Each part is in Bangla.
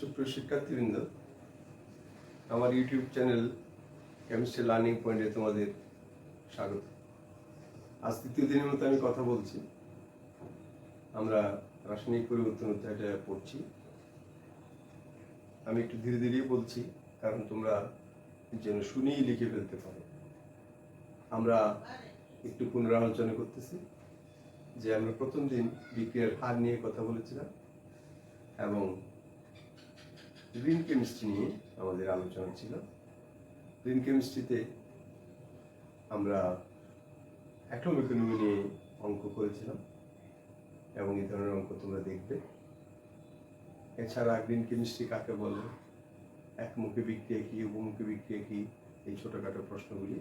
সুপ্রিয় শিক্ষার্থীবৃন্দ, আমার ইউটিউব চ্যানেল কেমিস্ট্রি লার্নিং পয়েন্টে তোমাদের স্বাগত। আজ তৃতীয় দিনের মতো আমি কথা বলছি। আমরা রাসায়নিক পরিবর্তন অধ্যায়টা পড়ছি। আমি একটু ধীরে ধীরে বলছি, কারণ তোমরা যেন শুনেই লিখে ফেলতে পারো। আমরা একটু পুনরালোচনা করতেছি যে আমরা প্রথম দিন বিক্রিয়ার হার নিয়ে কথা বলেছিলাম এবং গ্রিন কেমিস্ট্রি নিয়ে আমাদের আলোচনা ছিল। গ্রিন কেমিস্ট্রিতে আমরা অ্যাটম ইকোনমি নিয়ে অঙ্ক করেছিলাম এবং এই ধরনের অঙ্ক তোমরা দেখবে। এছাড়া গ্রিন কেমিস্ট্রি কাকে বলে, একমুখী বিক্রিয়া কি, বহুমুখী বিক্রিয়া কি, এই ছোটখাটো প্রশ্নগুলি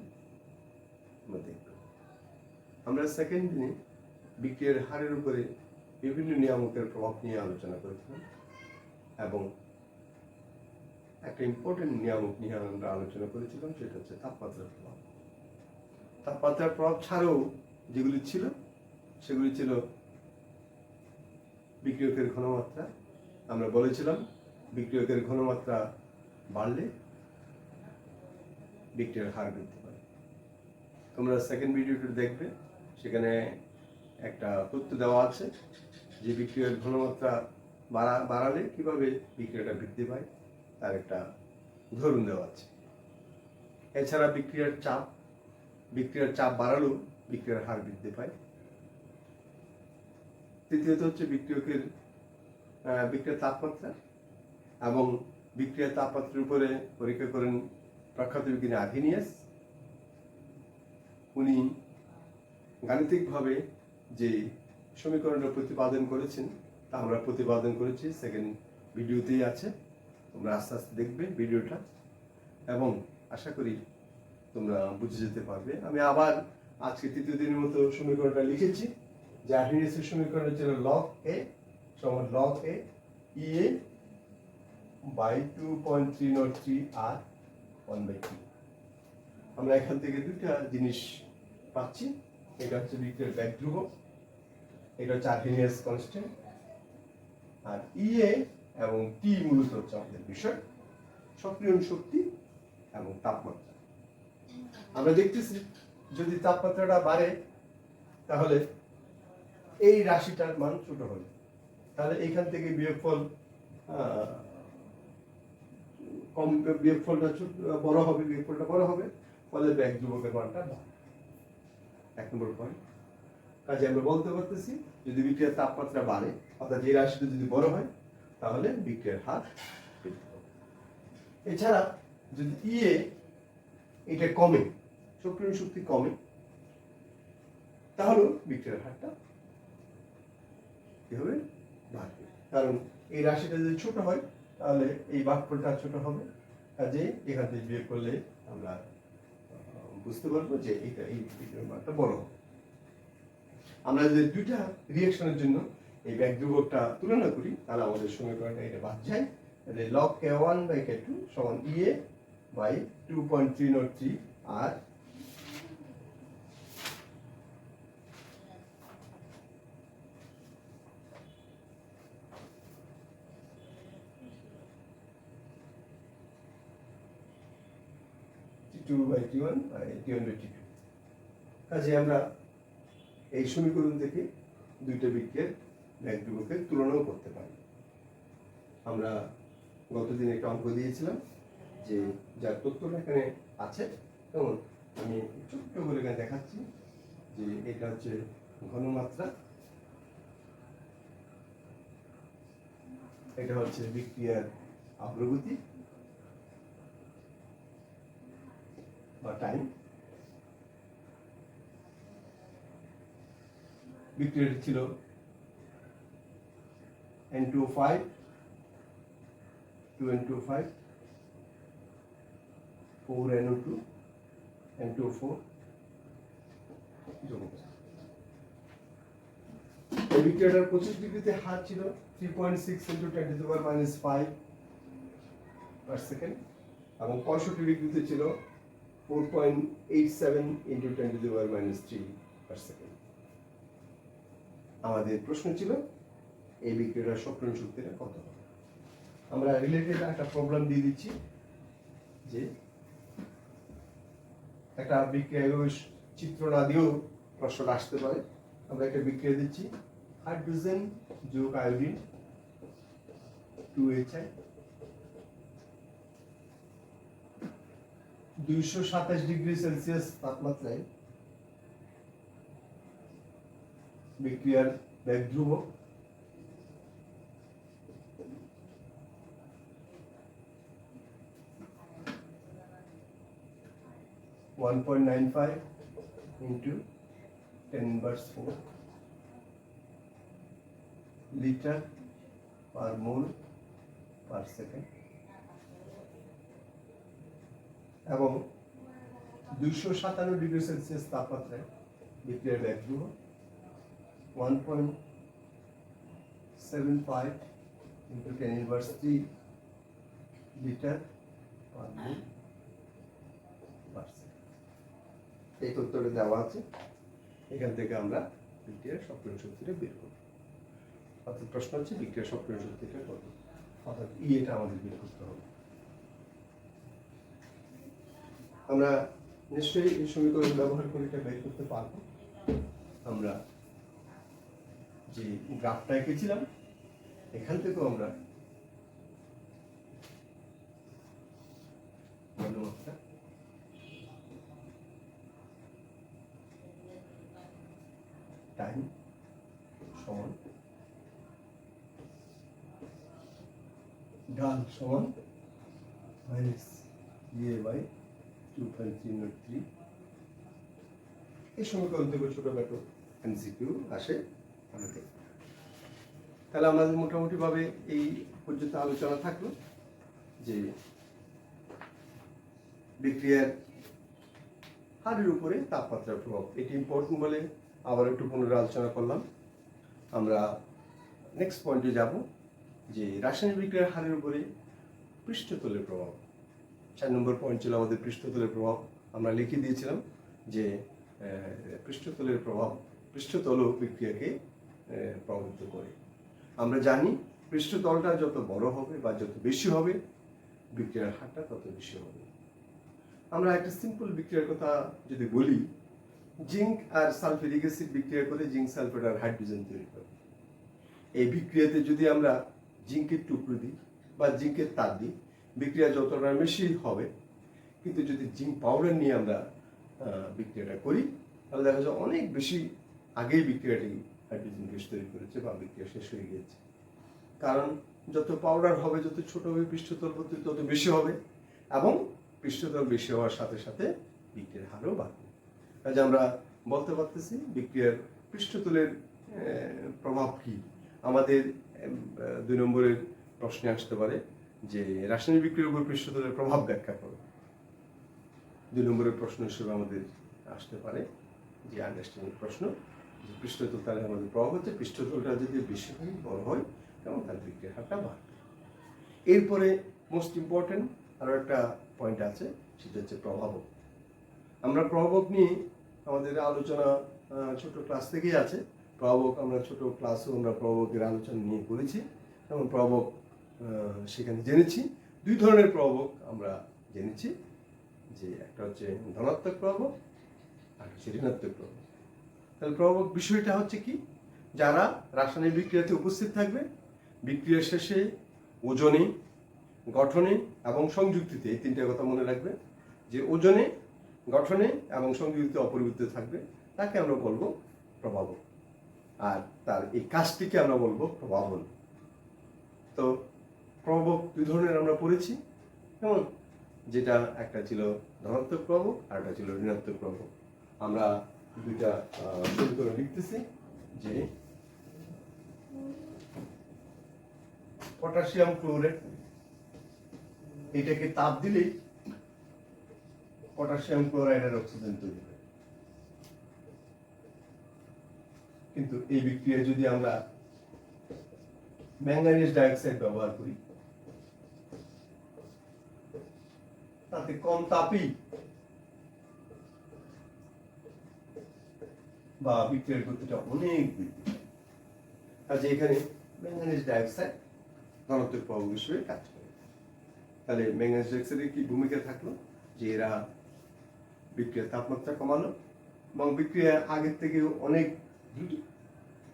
আমরা দেখব। আমরা সেকেন্ড দিনে বিক্রিয়ার হারের উপরে বিভিন্ন নিয়ামকের প্রভাব নিয়ে আলোচনা করেছিলাম এবং একটা ইম্পর্টেন্ট নিয়ামক নিয়ে আমরা আলোচনা করেছিলাম, সেটা হচ্ছে তাপমাত্রার প্রভাব। তাপমাত্রার প্রভাব ছাড়াও যেগুলি ছিল সেগুলি ছিল বিক্রিয়কের ঘনমাত্রা। আমরা বলেছিলাম বিক্রিয়কের ঘনমাত্রা বাড়লে বিক্রিয়ার হার বৃদ্ধি পায়। তোমরা সেকেন্ড ভিডিওটি দেখবে, সেখানে একটা তথ্য দেওয়া আছে যে বিক্রিয়ার ঘনমাত্রা বাড়ালে কিভাবে বিক্রিয়াটা বৃদ্ধি পায়, তার একটা উদাহরণ দেওয়া আছে। এছাড়া বিক্রিয়ার চাপ বাড়ালেও বিক্রিয়ার হার বৃদ্ধি পায়। তৃতীয়ত হচ্ছে বিক্রিয়ার তাপমাত্রা, এবং বিক্রিয়ার তাপমাত্রার উপরে পরীক্ষা করেন প্রখ্যাত বিজ্ঞানী আর্হেনিয়াস। উনি গাণিতিকভাবে যে সমীকরণটা প্রতিপাদন করেছেন তা আমরা প্রতিপাদন করেছি, সেকেন্ড ভিডিওতেই আছে। তোমরা আস্তে আস্তে দেখবে ভিডিওটা এবং আশা করি তোমরা বুঝে যেতে পারবে। আমি আবার আজকে তৃতীয় দিনের মতো সমীকরণটা লিখেছি, যে আর্হেনিয়াসের সমীকরণের ছিল log a সমান log a EA by 2.303 R 1/2। আমরা এখান থেকে দুইটা জিনিস পাচ্ছি। এটা হচ্ছে বিক্রিয়ার ব্যাক ধ্রুবক, এটা হচ্ছে আর্হেনিয়াস কনস্ট্যান্ট, আর EA এবং T মূলত হচ্ছে আমাদের বিষয়, সক্রিয়ণ শক্তি এবং তাপমাত্রা। আমরা দেখতেছি যদি তাপমাত্রাটা বাড়ে তাহলে এই রাশিটার মান ছোট হবে, তাহলে এখান থেকে বিয়োগফলটা বড় হবে, ফলে ব্যাক ধ্রুবকের মানটা বাড়বে। 1 নম্বর পয়েন্ট। কাজে আমরা বলতে পারতেছি যদি বিক্রিয়ার তাপমাত্রা বাড়ে, অর্থাৎ এই রাশিটা যদি বড় হয়, তাহলে বিক্রিয়ার হার বৃদ্ধি পাবে। এছাড়া যদি EA এটা কমে, সক্রিয় শক্তি কমে, তাহলে বিক্রিয়ার হারটা কি হবে? বাড়বে। কারণ এই রাশিটা যদি ছোট হয় তাহলে এই ভাগফলটা ছোট হবে, কাজে এখান থেকে বিয়োগ করলে আমরা বুঝতে পারবো যে এই বিক্রিয়ার মানটা বড় হবে। আমরা যদি দুইটা রিঅ্যাকশনের জন্য এই ব্যাক ধ্রুবকটা তুলনা করি, তাহলে আমাদের সমীকরণটা এটা বাদ যায়। তাহলে log K1 by K2 সমান EA by 2.303 R T2 by T1 by T1 by T2। কাজে আমরা এই সমীকরণ থেকে দুইটা বিক্রিয়ার ব্যাক ধ্রুবকের তুলনাও করতে পারি। আমরা গতদিন একটা অঙ্ক দিয়েছিলাম, যে যার তথ্যটা এখানে আছে, যেমন আমি ছোট্ট করে এখানে দেখাচ্ছি যে এটা হচ্ছে ঘনমাত্রা, এটা হচ্ছে বিক্রিয়ার অগ্রগতি বা টাইম। বিক্রিয়াটি ছিল N2O5 2N2O5 4NO2 N2O4। এই বিক্রিয়াটার 25 ডিগ্রিতে হার ছিল 3.6 × 10⁻⁵ পার সেকেন্ড এবং 65 ডিগ্রিতে ছিল 4.87 × 10⁻³ পার সেকেন্ড। আমাদের প্রশ্ন ছিল এই বিক্রিয়ার সক্রিয় শক্তিটা কত হবে। আমরা রিলেটেড একটা প্রবলেম দিয়ে দিচ্ছি যে একটা বিক্রিয়া চিত্র না দিয়েও প্রশ্নটা আসতে পারে। আমরা একটা বিক্রিয়া দিচ্ছি, হাইড্রোজেন যোগ আয়োডিন 2HI 227 ডিগ্রি সেলসিয়াস তাপমাত্রায় বিক্রিয়ার বেগ ধ্রুবক 1.95 into 10⁻⁴ লিটার পার মোল পার সেকেন্ড এবং 257 ডিগ্রি সেলসিয়াস তাপমাত্রায় বিক্রিয়ার বেগ ধ্রুবক 1.75 into 10⁻³ লিটার পার মোল পার সেকেন্ড। এই তথ্যটা দেওয়া আছে, এখান থেকে আমরা বিক্রিয়ার সক্রিয় শক্তিটা বের করব। অর্থাৎ প্রশ্ন হচ্ছে বিক্রিয়ার সক্রিয় শক্তিটা কত, অর্থাৎ এটা আমাদের বের করতে হবে। আমরা নিশ্চয়ই এই সমীকরণ ব্যবহার করে এটা বের করতে পারবো। আমরা যে গ্রাফটা এঁকেছিলাম এখান থেকেও আমরা টাইম সমান ঢাল সমান মাইনাস EA/2.303 এই সমীকরণ থেকে ছোটখাটো এমসিকিউ আসে আমাদের। তাহলে আমাদের মোটামুটি ভাবে এই পর্যন্ত আলোচনা থাকলো যে বিক্রিয়ার হারের উপরে তাপমাত্রার প্রভাব, এটি ইম্পর্টেন্ট বলে আবার একটু পুনরায় আলোচনা করলাম। আমরা নেক্সট পয়েন্টে যাব যে রাসায়নিক বিক্রিয়ার হারের উপরে পৃষ্ঠতলের প্রভাব। 4 নম্বর পয়েন্ট ছিল আমাদের পৃষ্ঠতলের প্রভাব। আমরা লিখে দিয়েছিলাম যে পৃষ্ঠতলের প্রভাব, পৃষ্ঠতলও বিক্রিয়াকে প্রভাবিত করে। আমরা জানি পৃষ্ঠতলটা যত বড় হবে বা যত বেশি হবে বিক্রিয়ার হারটা তত বেশি হবে। আমরা একটা সিম্পল বিক্রিয়ার কথা যদি বলি, জিঙ্ক আর সালফিউরিক অ্যাসিড বিক্রিয়া করে জিঙ্ক সালফেট আর হাইড্রোজেন তৈরি করে। এই বিক্রিয়াতে যদি আমরা জিঙ্কের টুকরো দিই বা জিঙ্কের তার দিই, বিক্রিয়া যতটা বেশি হবে। কিন্তু যদি জিঙ্ক পাউডার নিয়ে আমরা বিক্রিয়াটা করি তাহলে দেখা যায় অনেক বেশি আগেই বিক্রিয়াটি হাইড্রোজেন গ্যাস তৈরি করেছে বা বিক্রিয়া শেষ হয়ে গিয়েছে। কারণ যত পাউডার হবে, যত ছোট হবে পৃষ্ঠতল তত বেশি হবে এবং পৃষ্ঠতল বেশি হওয়ার সাথে সাথে বিক্রিয়ার হারও বাড়বে। কাজে আমরা বলতে পারতেছি বিক্রিয়ার পৃষ্ঠতলের প্রভাব কি। আমাদের 2 নম্বরের প্রশ্নে আসতে পারে যে রাসায়নিক বিক্রিয়ার উপর পৃষ্ঠতলের প্রভাব ব্যাখ্যা করো। 2 নম্বরের প্রশ্ন হিসেবে আমাদের আসতে পারে যে আন্ডারস্ট্যান্ডিং প্রশ্ন, যে পৃষ্ঠতল তাহলে আমাদের প্রভাব হচ্ছে পৃষ্ঠতলটা যদি বেশি হয়, বড় হয় এবং তার বিক্রিয়ার হারটা বাড়বে। এরপরে মোস্ট ইম্পর্টেন্ট আরও একটা পয়েন্ট আছে, সেটা হচ্ছে প্রভাবক। আমরা প্রভাবক নিয়ে আমাদের আলোচনা ছোট ক্লাস থেকেই আছে। প্রভাবক আমরা ছোট ক্লাসেও আমরা প্রভাবকের আলোচনা নিয়ে করেছি এবং প্রভাবক সেখানে জেনেছি। 2 ধরনের প্রভাবক আমরা জেনেছি, যে একটা হচ্ছে ধনাত্মক প্রভাবক আর হচ্ছে ঋণাত্মক প্রভাবক। তাহলে প্রভাবক বিষয়টা হচ্ছে কি, যারা রাসায়নিক বিক্রিয়াতে উপস্থিত থাকবে, বিক্রিয়া শেষে ওজনে, গঠনে এবং সংযুক্তিতে, এই 3টা কথা মনে রাখবে, যে ওজনে, গঠনে এবং সংযুক্তিতে অপরিবর্তিত থাকবে তাকে আমরা বলবো প্রভাবক। আর তার এই কাজটিকে আমরা বলবো প্রভাবন। তো প্রভাবক 2 ধরনের আমরা পড়েছি, যেমন যেটা একটা ছিল ধনাত্মক প্রভাবক আর একটা ছিল ঋণাত্মক প্রভাবক। আমরা 2টা সমীকরণ লিখতেছি যে পটাশিয়াম ক্লোরাইড, এটাকে তাপ দিলেই পটাশিয়াম ক্লোরাইডের অক্সিজেন তৈরি হয়। কিন্তু এই বিক্রিয়ায় যদি আমরা ম্যাঙ্গানিজ ডাইঅক্সাইড ব্যবহার করি, তাতে কম তাপেই বা বিক্রিয়ার গতিটা অনেক বৃদ্ধি পায়। কাজে এখানে ম্যাঙ্গানিজ ডাইঅক্সাইড ধনাত্মক প্রভাবক হিসেবে কাজ করে। তাহলে ম্যাঙ্গানিজ ডাইঅক্সাইডের কি ভূমিকা থাকলো, যে এরা বিক্রিয়ার তাপমাত্রা কমালো এবং বিক্রিয়া আগের থেকে অনেক দ্রুত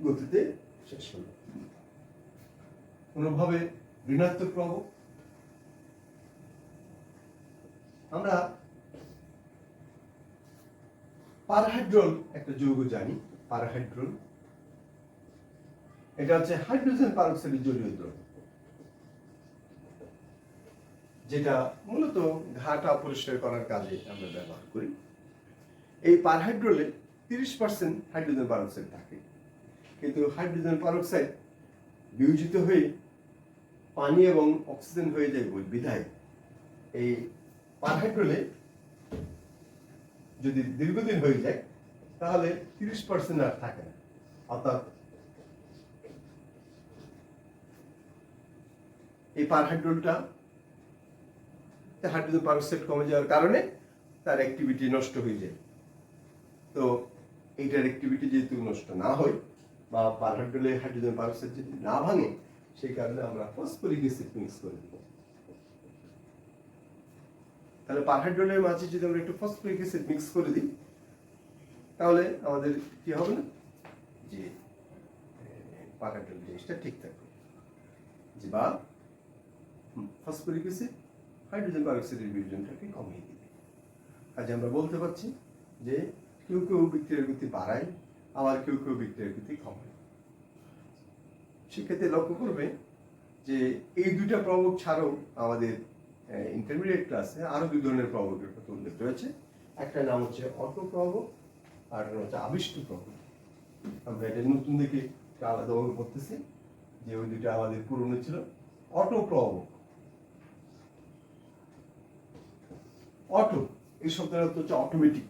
গতিতে শেষ হলো। কোনোভাবে ঋণাত্মক প্রভাব, আমরা পারহাইড্রল একটা যৌগ জানি। পারহাইড্রল এটা হচ্ছে হাইড্রোজেন পারঅক্সাইডের জলীয় দ্রবণ, যেটা মূলত ঘাটা পরিষ্কার করার কাজে আমরা ব্যবহার করি। এই পারহাইড্রলে 30% হাইড্রোজেন পারঅক্সাইড থাকে, কিন্তু হাইড্রোজেন পারঅক্সাইড বিয়োজিত হয়ে পানি এবং অক্সিজেন হয়ে যায় বিধায় এই পারহাইড্রলে যদি দীর্ঘদিন হয়ে যায় তাহলে 30% আর থাকে না। অর্থাৎ এই পারহাইড্রলটা হাইড্রোজেন পারঅক্সাইড কমে যাওয়ার কারণে তার অ্যাক্টিভিটি নষ্ট হয়ে যায়। তো এইটার অ্যাক্টিভিটি যেহেতু নষ্ট না হয় বা পারহাইড্রলে হাইড্রোজেন পারঅক্সাইড যদি না ভাঙে, সেই কারণে আমরা ফসফরিক অ্যাসিড মিক্স করে দিই। তাহলে পারহাইড্রলের মাঝে যদি আমরা একটু ফসফরিক অ্যাসিড মিক্স করে দিই, তাহলে আমাদের কি হবে না, যে পারহাইড্রল জিনিসটা ঠিক থাকবে, যে বা ফসফরিক অ্যাসিড হাইড্রোজেন পারঅক্সাইডের বিয়োজনটাকে কমিয়ে দিবে। কাজে আমরা বলতে পারছি যে কেউ কেউ বিক্রিয়ার গতি বাড়ায়, আবার কেউ কেউ বিক্রিয়ার গতি কমায়। সেক্ষেত্রে লক্ষ্য করবে যে এই দুইটা প্রভাবক ছাড়াও আমাদের ইন্টারমিডিয়েট ক্লাসে আরো দুই ধরনের প্রভাবকের কথা উল্লেখ রয়েছে। একটা নাম হচ্ছে অটো প্রভাবক, আর একটা হচ্ছে আবিষ্ট প্রভাবক। আমরা এটা নতুন দেখে আলাদাভাবে করতেছি, যে ওই দুইটা আমাদের পুরনো ছিল। অটো প্রভাবক, অটো এই শব্দের অর্থ হচ্ছে অটোমেটিক,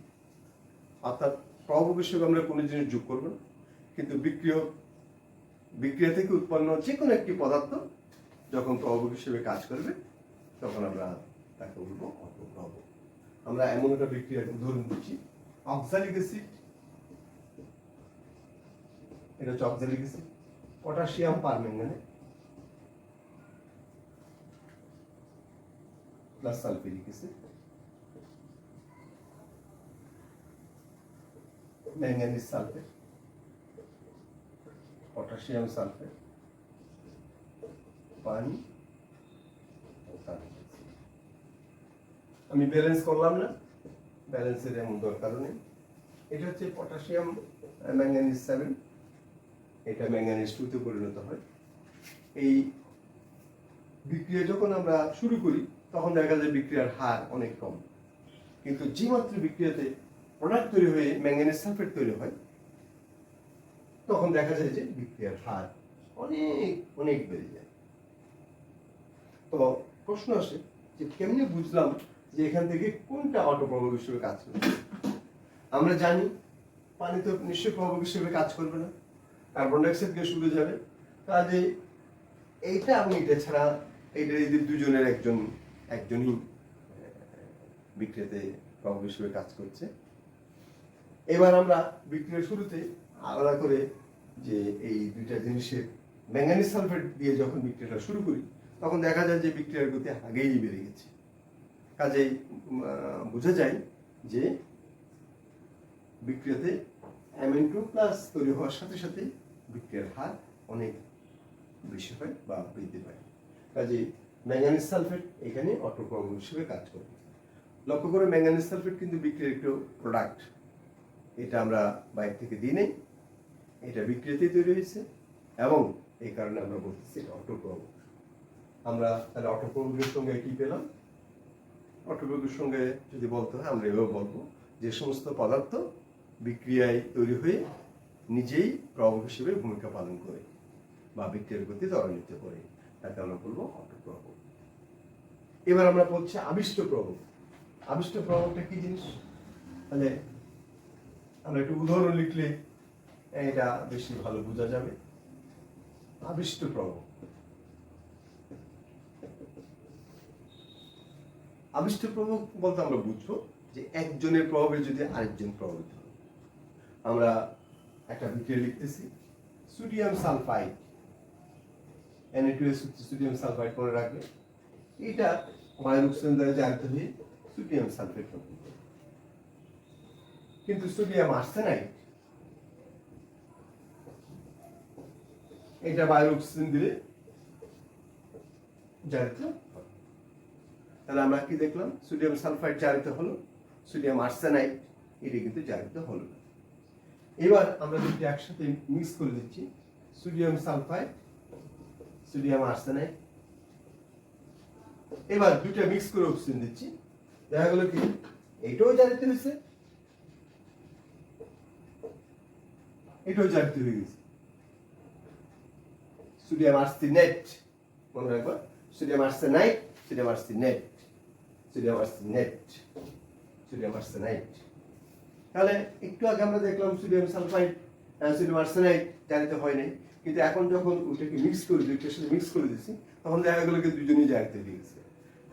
অর্থাৎ প্রভাবক হিসেবে আমরা কোনো জিনিস যোগ করব না, কিন্তু বিক্রিয়া থেকে উৎপন্ন যে কোনো একটি পদার্থ যখন প্রভাবক হিসেবে কাজ করবে তখন আমরা তাকে বলবো অটো প্রভাবক। আমরা এমন একটা বিক্রিয়ার উদাহরণ দিচ্ছি, অক্সালিক অ্যাসিড, এটা হচ্ছে oxalic acid, potassium permanganate plus sulphuric acid, manganese sulphate, potassium sulphate, পানি। আমি ব্যালেন্স করলাম না, ব্যালেন্সের এমন দরকার নেই। এটা হচ্ছে পটাশিয়াম ম্যাঙ্গানিজ 7, এটা ম্যাঙ্গানিজ 2 তে পরিণত হয়। এই বিক্রিয়া যখন আমরা শুরু করি তখন দেখা যায় বিক্রিয়ার হার অনেক কম, কিন্তু যে মাত্র বিক্রিয়াতে প্রোডাক্ট তৈরি হয়ে ম্যাঙ্গানিজ সালফেট তৈরি হয় তখন দেখা যায় যে বিক্রিয়ার হার অনেক অনেক বেড়ে যায়। তো প্রশ্ন আসে যে কেমনে বুঝলাম যে এখান থেকে কোনটা অটো প্রভাবক হিসেবে কাজ করবে? আমরা জানি পানি তো নিশ্চয়ই প্রভাবক হিসেবে কাজ করবে না, কার্বন ডাইঅক্সাইড গ্যাস উড়ে যাবে। কাজে এইটা এবং এটা ছাড়া এইটা এদের দুজনের একজনই বিক্রিয়াতে প্রভাবক হিসেবে কাজ করছে। এবার আমরা বিক্রিয়ার শুরুতে আলাদা করে যে এই দুইটা জিনিসের ম্যাঙ্গানিজ সালফেট দিয়ে যখন বিক্রিয়াটা শুরু করি তখন দেখা যায় যে বিক্রিয়ার গতি আগেই বেড়ে গেছে। কাজেই বোঝা যায় যে বিক্রিয়াতে Mn2+ তৈরি হওয়ার সাথে সাথে বিক্রিয়ার হার অনেক বেশি হয় বা বৃদ্ধি পায়। কাজেই ম্যাঙ্গানিজ সালফেট এখানে অটো প্রভাবক হিসেবে কাজ করবে। লক্ষ্য করে ম্যাঙ্গানিজ সালফেট কিন্তু বিক্রিয়ার একটু প্রোডাক্ট, এটা আমরা বাইরে থেকে দিই নেই, এটা বিক্রিয়াতেই তৈরি হয়েছে এবং এই কারণে আমরা বলতেছি এটা অটো প্রভাবক। আমরা তাহলে অটো প্রভাবকের সঙ্গে কি পেলাম? অটো প্রভাবকের সঙ্গে যদি বলতে হয় আমরা এভাবে বলবো, যে সমস্ত পদার্থ বিক্রিয়ায় তৈরি হয়ে নিজেই প্রভাবক হিসেবে ভূমিকা পালন করে বা বিক্রিয়ার গতি ত্বরান্বিত করে, তাকে আমরা বলবো অটো প্রভাবক। এবার আমরা বলছি আবিষ্ট প্রভাবক। আবিষ্ট প্রভাবকটা কি জিনিস? তাহলে আমরা একটু উদাহরণ লিখলে এটা বেশি ভালো বোঝা যাবে। আবিষ্ট প্রভাবক, আবিষ্ট প্রভাবক বলতে আমরা বুঝবো যে একজনের প্রভাবে যদি আরেকজন প্রভাবিত হয়। আমরা একটা বিক্রিয়া লিখতেছি, সোডিয়াম সালফাইড Na2S হচ্ছে সোডিয়াম সালফাইড মনে রাখবে, এটা বায়ুর অক্সিজেন দ্বারা জারিত হয়ে সোডিয়াম সালফেট তৈরি করে। কিন্তু সোডিয়াম আর্সেনাইড এটা বায়ুর অক্সিজেন দিলে জারিত হয়। তাহলে আমরা কি দেখলাম, সোডিয়াম সালফাইড জারিত হলো, সোডিয়াম আর্সেনাইড এটা কিন্তু জারিত হলো না। এবার আমরা দুটি একসাথে মিক্স করে দিচ্ছি, সোডিয়াম সালফাইড, সোডিয়াম আর্সেনাইড। এবার দুটো মিক্স করে অক্সিজেন দিচ্ছি, দেখা গেল কি এটাও জারিত হয়েছে, এটাও জারিত হয়ে গেছে। সোডিয়াম আর্সেনেট মনে রাখবা, sodium arsenide, sodium arsenate, sodium arsenate, sodium arsenide. তাহলে একটু আগে আমরা দেখলাম সোডিয়াম সালফাইড, সোডিয়াম আর্সেনাইড জারিত হয় নাই, কিন্তু এখন যখন ওটাকে মিক্স করে দুইটার সাথে মিক্স করে দিচ্ছি তখন দেখা গেল কি দুজনেই জারিত হয়ে গেছে।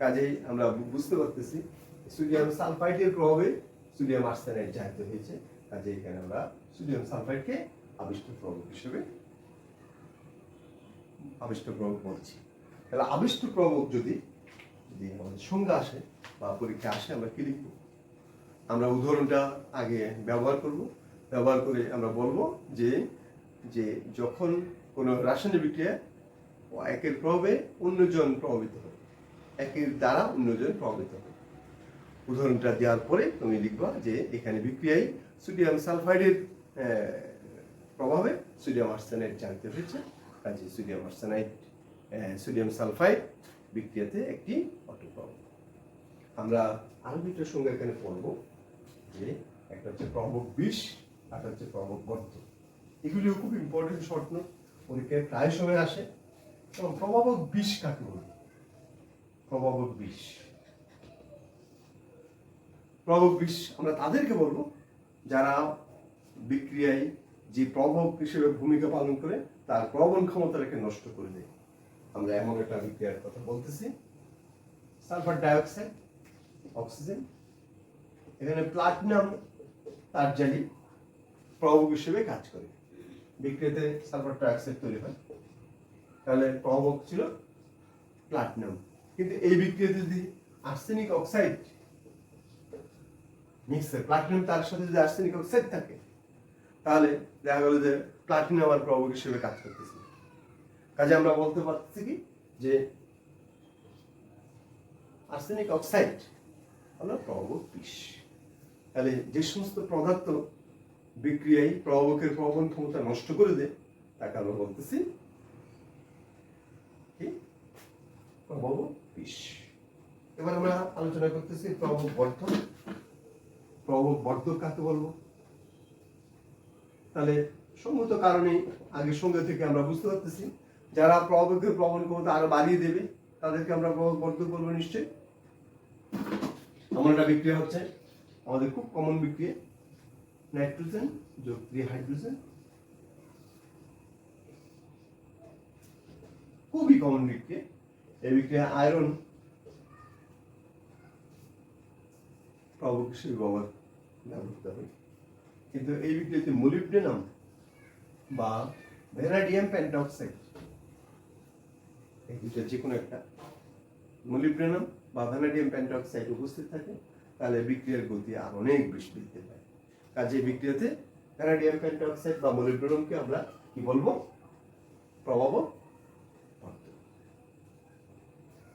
কাজেই আমরা বুঝতে পারতেছি সোডিয়াম সালফাইডের প্রভাবে সোডিয়াম আর্সেনাইড জারিত হয়েছে। কাজে এখানে আমরা সোডিয়াম সালফাইডকে আবিষ্ট প্রভাব হিসেবে আবিষ্ট প্রভাব বলছি। তাহলে আবিষ্ট প্রভাব যদি আমাদের সংজ্ঞা আসে বা পরীক্ষা আসে, আমরা কি লিখবো? আমরা উদাহরণটা আগে ব্যবহার করব, ব্যবহার করে আমরা বলবো যে যে যখন কোনো রাসায়নিক বিক্রিয়া একের প্রভাবে অন্যজন প্রভাবিত হবে, একের দ্বারা অন্যজন প্রভাবিত হবে। উদাহরণটা দেওয়ার পরে তুমি লিখবা যে এখানে বিক্রিয়ায় সোডিয়াম সালফাইডের প্রভাবে সোডিয়াম আর্সেনাইড জারিত হয়েছে। কাজে সোডিয়াম আর্সেনাইড, সোডিয়াম সালফাইড বিক্রিয়াতে একটি অটোপ্রভাব। আমরা আরো দুইটা সংজ্ঞা এখানে পড়বো, যে একটা হচ্ছে প্রভাবক বিষ, আর হচ্ছে প্রভাবক বর্ধ। এগুলিও খুব ইম্পর্টেন্ট শর্ট নোট, পরীক্ষায় প্রায় সময় আসে। এবং প্রভাবক বিষ কাকে বলবো? প্রভাবক বিষ, প্রভাবক বিষ আমরা তাদেরকে বলবো যারা বিক্রিয়ায় যে প্রভাবক হিসেবে ভূমিকা পালন করে তার প্রবণ ক্ষমতাটাকে নষ্ট করে দেয়। আমরা এমন একটা বিক্রিয়ার কথা বলতেছি, সালফার ডাইঅক্সাইড, অক্সিজেন, এখানে প্লাটিনাম তার জালি প্রভাবক হিসেবে কাজ করে, বিক্রিয়াতে সালফার ডাইঅক্সাইড তৈরি হয়। তাহলে প্রভাবক ছিল প্লাটিনাম, কিন্তু এই বিক্রিয়াতে যদি আর্সেনিক অক্সাইড মিক্সার, প্লাটিনাম তার সাথে যদি আর্সেনিক অক্সাইড থাকে, তাহলে দেখা গেল যে প্লাটিনাম আর প্রভাবক হিসেবে কাজ করতেছে। কাজে আমরা বলতে পারছি কি যে আর্সেনিক অক্সাইড হলো প্রভাবক বিষ। তাহলে যে সমস্ত পদার্থ বিক্রিয়ায় প্রভাবকের প্রবণ ক্ষমতা নষ্ট করে দেয় তাকে আমরা বলতেছি কি প্রভাবক বিষ। এবার আমরা আলোচনা করতেছি প্রভাবক বর্ধক। প্রভাবক বর্ধক কাকে বলবো? তাহলে সঙ্গত কারণে আগে সংজ্ঞা থেকে আমরা বুঝতে পারতেছি যারা প্রভাবকের প্রবণ ক্ষমতা আরো বাড়িয়ে দেবে তাদেরকে আমরা প্রভাবক বর্ধক বলবো। নিশ্চয়ই এমন একটা বিক্রিয়া হচ্ছে আমাদের খুব কমন বিক্রিয়া, নাইট্রোজেন যোগ 3 হাইড্রোজেন, খুবই কমন বিক্রিয়া। এই বিক্রিয়া আয়রন প্রভাবক হিসেবে ব্যবহৃত হয়, কিন্তু এই বিক্রিয়াতে মলিবডেনাম বা ভ্যানাডিয়াম পেন্টঅক্সাইড, এই দুটো যে কোনো একটা মলিবডেনাম বা ভ্যানাডিয়াম পেন্টঅক্সাইড উপস্থিত থাকে, তাহলে বিক্রিয়ার গতি আর অনেক বেশি বৃদ্ধি পায়। কাজে বিক্রিয়াতে ভ্যানাডিয়াম পেন্টঅক্সাইড বা মলিবডেনামকে আমরা কি বলবো? প্রভাবক বর্ধক।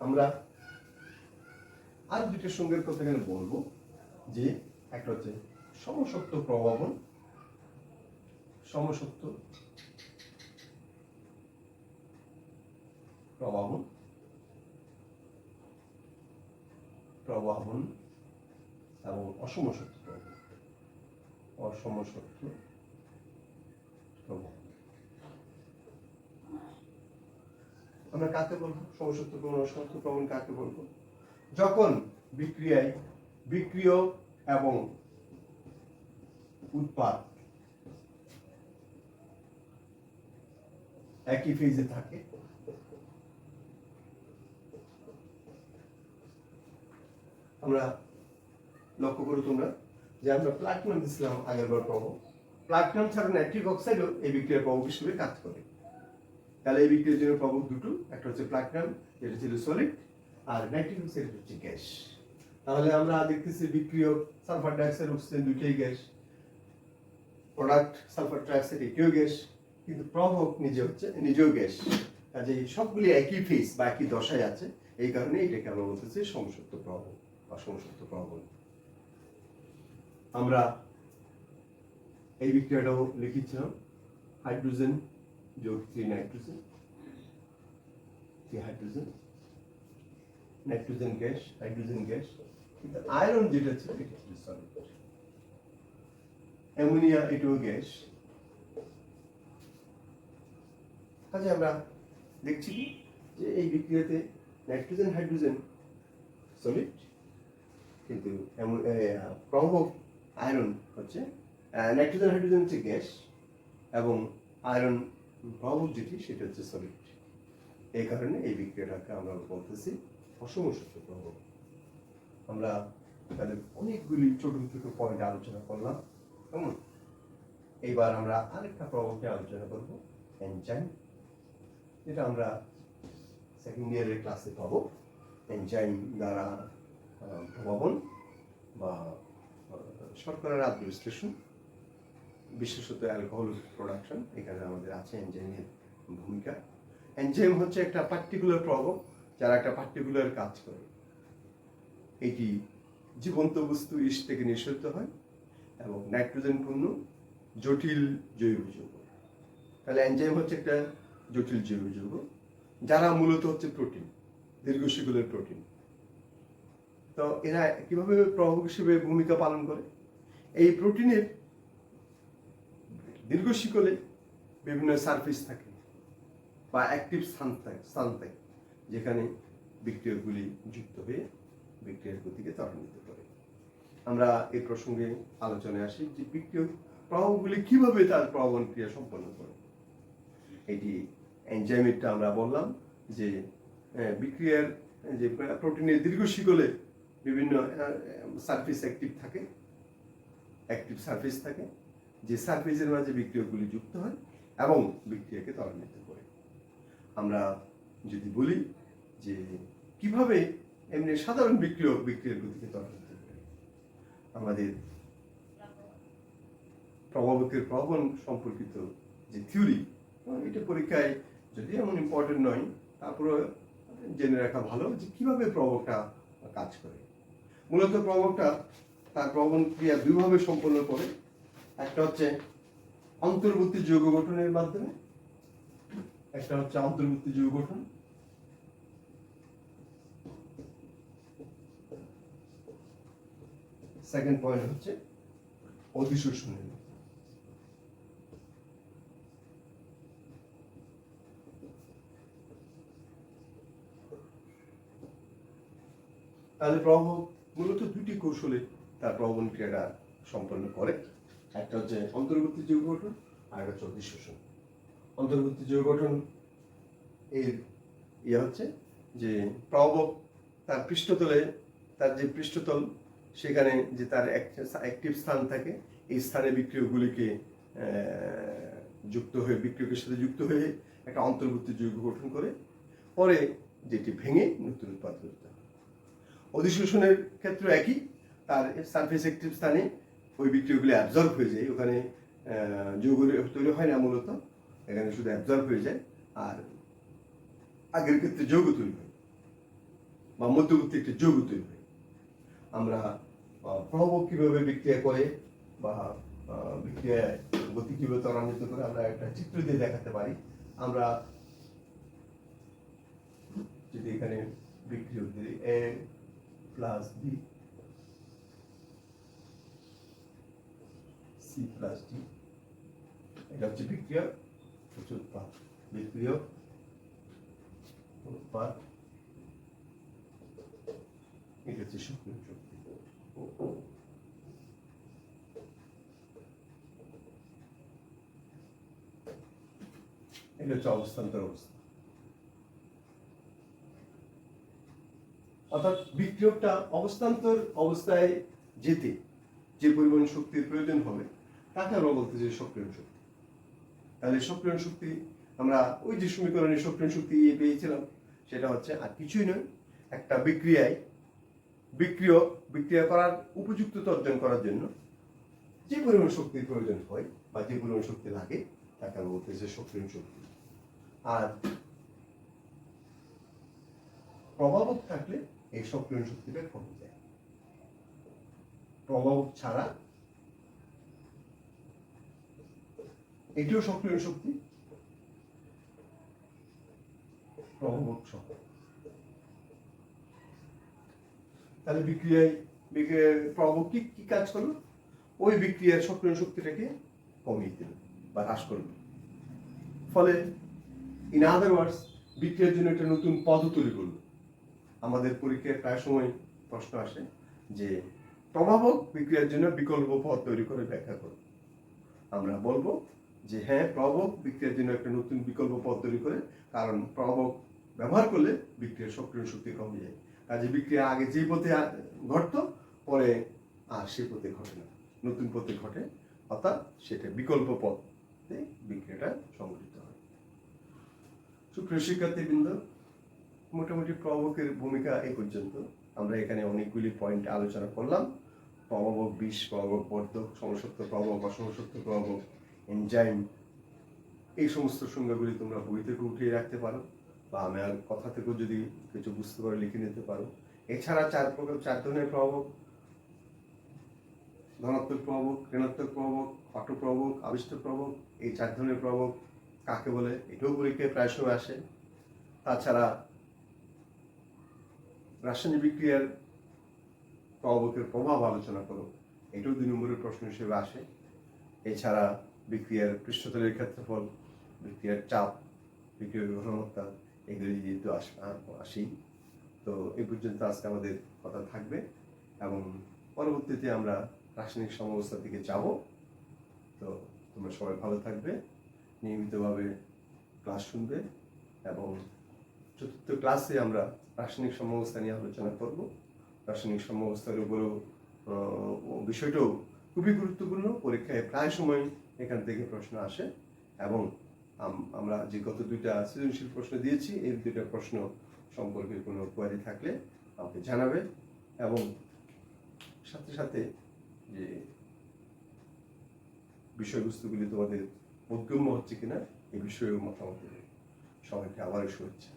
আমরা আর দুটো সংজ্ঞার কথা এখানে বলবো, যে একটা হচ্ছে সমসত্ব প্রভাবন, সমসত্ব প্রভাবন, প্রভাবন এবং অসমসত্ব প্রভাবন, অসমসত্ব প্রভাবন। আমরা কাকে বলবো? সমসত্ব প্রভাবন, অসমসত্ব প্রভাবন কাকে বলবো? যখন বিক্রিয়ায় বিক্রিয়ক এবং উৎপাদ একই ফেজে থাকে, আমরা লক্ষ্য করো তোমরা যে আমরা প্লাটিনাম দিছিলাম আগের বার প্রভাবক, প্লাটিনাম ছাড়া নাইট্রিক অক্সাইডও এই বিক্রিয়ার প্রভাবক হিসেবে কাজ করে। তাহলে এই বিক্রিয়ার জন্য প্রভাবক দুটো, একটা হচ্ছে প্লাটিনাম যেটা ছিল সলিড, আর নাইট্রিক অক্সাইড হচ্ছে গ্যাস। তাহলে আমরা দেখতেছি বিক্রিয়ক সালফার ডাইঅক্সাইড অক্সিজেন দুটোই গ্যাস, প্রোডাক্ট সালফার ট্রাইঅক্সাইড এটিও গ্যাস, কিন্তু প্রভাবক নিজেও গ্যাস। কাজেই সবগুলি একই ফেজ বা একই দশায় আছে, এই কারণে এটাকে আমরা বলতেছি সমসত্ব প্রভাবক বা সমসত্ব প্রভাবক। আমরা এই বিক্রিয়াটাও লিখেছিলাম, হাইড্রোজেন যোগ 3 nitrogen, 3 hydrogen, nitrogen gas, hydrogen gas, কিন্তু আয়রন যেটা ছিল এটা ছিল সলিড। অ্যামোনিয়া এটাও গ্যাস। কাজে আমরা দেখছি যে এই বিক্রিয়াতে নাইট্রোজেন হাইড্রোজেন সলিড, কিন্তু প্রভাবক আয়রন হচ্ছে নাইট্রোজেন হাইড্রোজেন হচ্ছে গ্যাস এবং আয়রন প্রভাবক যেটি সেটা হচ্ছে সলিড। এই কারণে এই বিক্রিয়াটাকে আমরা বলতেছি অসমসত্ব প্রভাবক। আমরা তাহলে অনেকগুলি ছোট ছোট পয়েন্ট আলোচনা করলাম। কেমন? এইবার আমরা আরেকটা প্রভাবকে আলোচনা করব, এনজাইম, যেটা আমরা সেকেন্ড ইয়ারের ক্লাসে পাবো। এনজাইম দ্বারা প্রভাবন বা শর্করার আদ্য বিশ্লেষণ, বিশেষত অ্যালকোহল প্রোডাকশন, এখানে আমাদের আছে এনজাইমের ভূমিকা। এনজাইম হচ্ছে একটা পার্টিকুলার প্রভাবক যারা একটা পার্টিকুলার কাজ করে। এটি জীবন্ত বস্তু ইস্ট থেকে নিঃসরিত হয় এবং নাইট্রোজেন পূর্ণ জটিল জৈব যৌগ। তাহলে এনজাইম হচ্ছে একটা জটিল জৈব যৌগ যারা মূলত হচ্ছে প্রোটিন, দীর্ঘশিকলের প্রোটিন। তো এরা কিভাবে প্রভাবক হিসেবে ভূমিকা পালন করে? এই প্রোটিনের দীর্ঘশিকলে বিভিন্ন সারফেস থাকে বা অ্যাক্টিভ স্থান থাকে যেখানে বিক্রিয়কগুলি যুক্ত হয়ে বিক্রিয়ার গতিকে ত্বরান্বিত করে। আমরা এই প্রসঙ্গে আলোচনায় আসি যে বিক্রিয়ক প্রভাবকগুলি কিভাবে তার প্রভাবন ক্রিয়া সম্পন্ন করে। এটি এনজাইমেরটা আমরা বললাম যে বিক্রিয়ার যে প্রোটিনের দীর্ঘশিকলে বিভিন্ন সারফেস অ্যাক্টিভ সারফেস থাকে, যে সারফেসের মাঝে বিক্রিয়কগুলি যুক্ত হয় এবং বিক্রিয়াকে ত্বরান্বিত করে। আমরা যদি বলি যে কিভাবে এমনি সাধারণ বিক্রিয়ার গতিকে ত্বরান্বিত করে, আমাদের প্রভাবকের প্রভাবন সম্পর্কিত যে থিওরি, এটা পরীক্ষায় যদি এমন ইম্পর্টেন্ট নয়, তারপরে জেনে রাখা ভালো যে কিভাবে প্রভাবকটা কাজ করে। মূলত প্রভাবকটা তার প্রভাবন ক্রিয়া দুইভাবে সম্পন্ন করে। একটা হচ্ছে অন্তর্বর্তী যৌগ গঠনের মাধ্যমে, একটা হচ্ছে অন্তর্বর্তী যৌগ গঠন। সেকেন্ড পয়েন্ট হচ্ছে অধিশোষণের। তাহলে প্রভাবক মূলত দুটি কৌশলে তার প্রভাবন ক্রিয়াটা সম্পন্ন করে। একটা হচ্ছে অন্তর্বর্তী যৌগ গঠন আর একটা হচ্ছে অধিশোষণ। অন্তর্বর্তী যৌগ গঠন এর হচ্ছে যে প্রভাবক তার পৃষ্ঠতলে, তার যে পৃষ্ঠতল সেখানে যে তার অ্যাক্টিভ স্থান থাকে, এই স্থানে বিক্রিয়কগুলিকে বিক্রিয়কের সাথে যুক্ত হয়ে একটা অন্তর্বর্তী যৌগ গঠন করে, পরে যেটি ভেঙে নতুন উৎপাদ করতে হয়। অধিশোষণের ক্ষেত্রে একই, তার সারফেস অ্যাক্টিভ স্থানে ওই বিক্রিয়কগুলি অ্যাবজর্ব হয়ে যায়, ওখানে যৌগ তৈরি হয় না, মূলত এখানে শুধু অ্যাবজর্ব হয়ে যায়। আর আগের ক্ষেত্রে যৌগ তৈরি হয় বা মধ্যবর্তী একটি যৌগ তৈরি হয়। আমরা প্রভাবক কিভাবে বিক্রিয়া করে বা বিক্রিয়া গতি কিভাবে ত্বরান্বিত করে আমরা একটা চিত্র দিয়ে দেখাতে পারি। আমরা যদি এখানে বিক্রিয়ক দিই A plus B C plus D, এটা হচ্ছে বিক্রিয়ক, হচ্ছে উৎপাদ। বিক্রিয়ক, উৎপাদ, এটা হচ্ছে সক্রিয় শক্তি। এটা হচ্ছে অবস্থান্তর অবস্থা। অর্থাৎ বিক্রিয়কটা অবস্থান্তর অবস্থায় যেতে যে পরিমাণ শক্তির প্রয়োজন হবে তাকে আমরা বলতেছি সক্রিয়ণ শক্তি। তাহলে সক্রিয়ণ শক্তি আমরা ওই যে সমীকরণে সক্রিয় শক্তি পেয়েছিলাম, সেটা হচ্ছে আর কিছুই নয়, একটা বিক্রিয়া করার উপযুক্ততা অর্জন করার জন্য যে পরিমাণ শক্তির প্রয়োজন হয় বা যে পরিমাণ শক্তি লাগে তাকে আমরা বলতেছি সক্রিয় শক্তি। আর প্রভাবক থাকলে এই সক্রিয় শক্তিটা কমে যায়। প্রভাবক ছাড়া এটিও সক্রিয় শক্তি, প্রভাবক সহ। তাহলে বিক্রিয়ার প্রভাবক কি কাজ করলো? ওই বিক্রিয়ার সক্রিয় শক্তিটাকে কমিয়ে দিল বা হ্রাস করলো। ফলে ইন আদার ওয়ার্ডস বিক্রিয়ার জন্য একটা নতুন পদ তৈরি করলো। আমাদের পরীক্ষায় প্রায় সময় প্রশ্ন আসে যে প্রভাবক বিক্রিয়ার জন্য বিকল্প পদ তৈরি করে ব্যাখ্যা করো। আমরা বলবো যে হ্যাঁ, প্রভাবক বিক্রিয়ার জন্য একটা নতুন বিকল্প পদ তৈরি করে, কারণ প্রভাবক ব্যবহার করলে বিক্রিয়ার সক্রিয় শক্তি কমে যায়। কাজে বিক্রিয়া আগে যে পথে ঘটতো পরে আর সে পথে ঘটে না, নতুন পথে ঘটে, অর্থাৎ সেটা বিকল্প পথে বিক্রিয়াটা সংঘটিত হয়। সুপ্রিয় শিক্ষার্থীবৃন্দ, মোটামুটি প্রভাবকের ভূমিকা এই পর্যন্ত। আমরা এখানে অনেকগুলি পয়েন্ট আলোচনা করলাম। প্রভাবক বিষ, প্রভাবক বর্ধক, সমসত্ব প্রভাবক, অসমসত্ব প্রভাবক, এনজাইম, এই সমস্ত সংজ্ঞাগুলি তোমরা বই থেকে উঠিয়ে রাখতে পারো বা আমার কথা থেকেও যদি কিছু বুঝতে পারো লিখে নিতে পারো। এছাড়া চার ধরনের প্রভাবক: ধনাত্মক প্রভাবক, ঋণাত্মক প্রভাবক, অটো প্রভাবক, আবিষ্ট প্রভাবক। এই 4 ধরনের প্রভাবক কাকে বলে এটাও পরীক্ষায় প্রায় সময় আসে। তাছাড়া রাসায়নিক বিক্রিয়ার প্রভাবকের প্রভাব আলোচনা করো, এটাও 2 নম্বরের প্রশ্ন হিসেবে আসে। এছাড়া বিক্রিয়ার পৃষ্ঠতলের ক্ষেত্রফল, বিক্রিয়ার চাপ, বিক্রিয়ার ঘনত্ব, এগুলি যেহেতু আসেই। তো এই পর্যন্ত আজকে আমাদের কথা থাকবে এবং পরবর্তীতে আমরা রাসায়নিক সমঅবস্থার দিকে যাব। তো তোমরা সবাই ভালো থাকবে, নিয়মিতভাবে ক্লাস শুনবে এবং 4র্থ ক্লাসে আমরা রাসায়নিক সমঅবস্থা নিয়ে আলোচনা করব। রাসায়নিক সমঅবস্থার উপরেও বিষয়টাও খুবই গুরুত্বপূর্ণ, পরীক্ষায় প্রায় সময় এখান থেকে প্রশ্ন আসে এবং আমরা যে গত 2টা সৃজনশীল প্রশ্ন দিয়েছি, এই 2টা প্রশ্ন সম্পর্কে কোনো কোয়ারি থাকলে আমাকে জানাবে এবং সাথে সাথে যে বিষয়বস্তুগুলি তোমাদের বোধগম্য হচ্ছে কিনা এই বিষয়েও মতামত দেবে। সবাইকে আবারও শুভেচ্ছা।